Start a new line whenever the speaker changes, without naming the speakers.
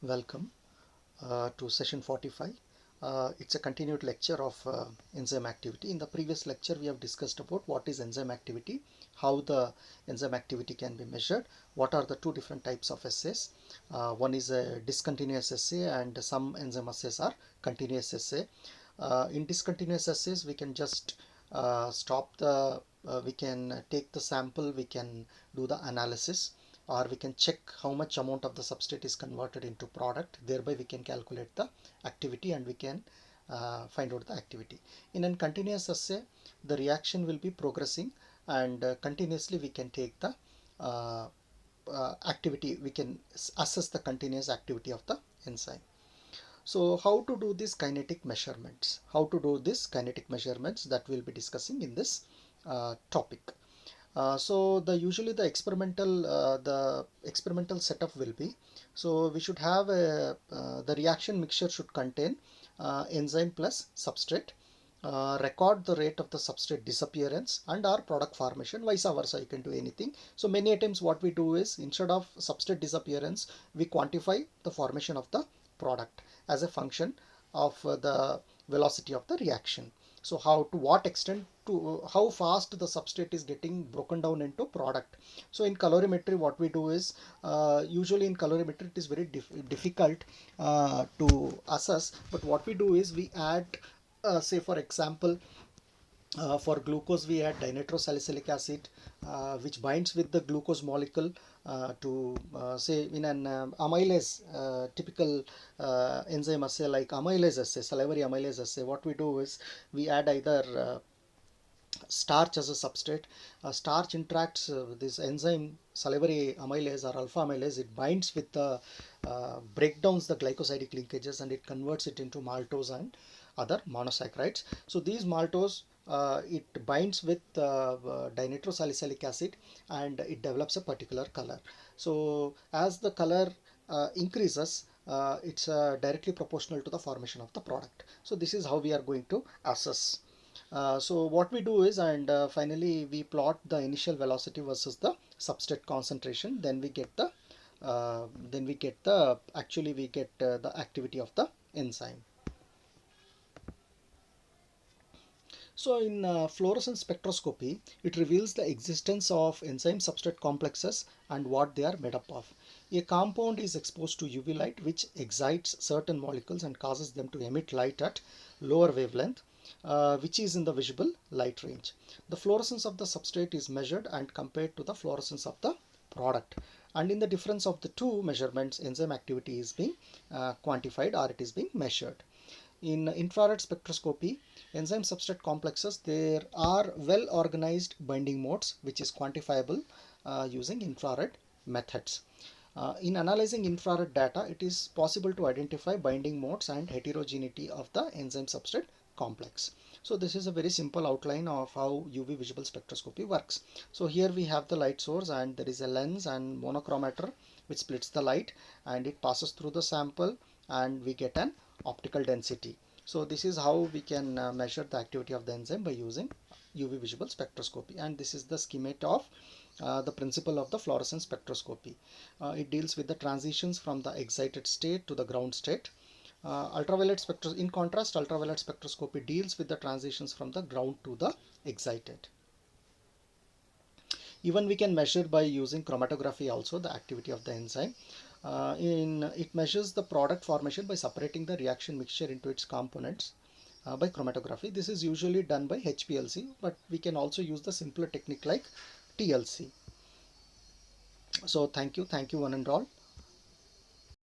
Welcome to session 45. It's a continued lecture of enzyme activity. In the previous lecture, we have discussed about what is enzyme activity, how the enzyme activity can be measured, what are the two different types of assays. One is a discontinuous assay and some enzyme assays are continuous assay. In discontinuous assays, we can just we can take the sample, we can do the analysis, or we can check how much amount of the substrate is converted into product. Thereby we can calculate the activity and we can find out the activity. In a continuous assay, the reaction will be progressing and continuously we can take the uh, activity, we can assess the continuous activity of the enzyme. So how to do these kinetic measurements? How to do this kinetic measurements, that we'll be discussing in this topic. So usually the experimental setup will be, so we should have the reaction mixture should contain enzyme plus substrate, record the rate of the substrate disappearance and our product formation, vice versa you can do anything. So many times what we do is, instead of substrate disappearance, we quantify the formation of the product as a function of the velocity of the reaction. So how, to what extent, to how fast the substrate is getting broken down into product. So in calorimetry what we do is, usually in calorimetry it is very difficult to assess, but what we do is we add say for example, for glucose we add dinitrosalicylic acid, which binds with the glucose molecule to say in an amylase, typical enzyme assay like amylase assay, salivary amylase assay. What we do is we add either starch as a substrate. Starch interacts with this enzyme salivary amylase or alpha amylase. It binds with the breakdowns the glycosidic linkages and it converts it into maltose and other monosaccharides. So these maltose, it binds with dinitrosalicylic acid and it develops a particular color. So as the color increases, it's directly proportional to the formation of the product. So this is how we are going to assess. So what we do is, and finally we plot the initial velocity versus the substrate concentration. Then we get the actually we get the activity of the enzyme. So in fluorescence spectroscopy, it reveals the existence of enzyme substrate complexes and what they are made up of. A compound is exposed to UV light, which excites certain molecules and causes them to emit light at lower wavelength, which is in the visible light range. The fluorescence of the substrate is measured and compared to the fluorescence of the product. And in the difference of the two measurements, enzyme activity is being quantified, or it is being measured. In infrared spectroscopy, enzyme substrate complexes, there are well organized binding modes which is quantifiable using infrared methods. In analyzing infrared data, it is possible to identify binding modes and heterogeneity of the enzyme substrate complex. So this is a very simple outline of how UV visible spectroscopy works. So here we have the light source and there is a lens and monochromator which splits the light and it passes through the sample and we get an optical density. So this is how we can measure the activity of the enzyme by using UV visible spectroscopy, and this is the schematic of the principle of the fluorescence spectroscopy. It deals with the transitions from the excited state to the ground state. In contrast, ultraviolet spectroscopy deals with the transitions from the ground to the excited. Even we can measure by using chromatography also the activity of the enzyme. It measures the product formation by separating the reaction mixture into its components by chromatography. This is usually done by HPLC, but we can also use the simpler technique like TLC. So thank you one and all.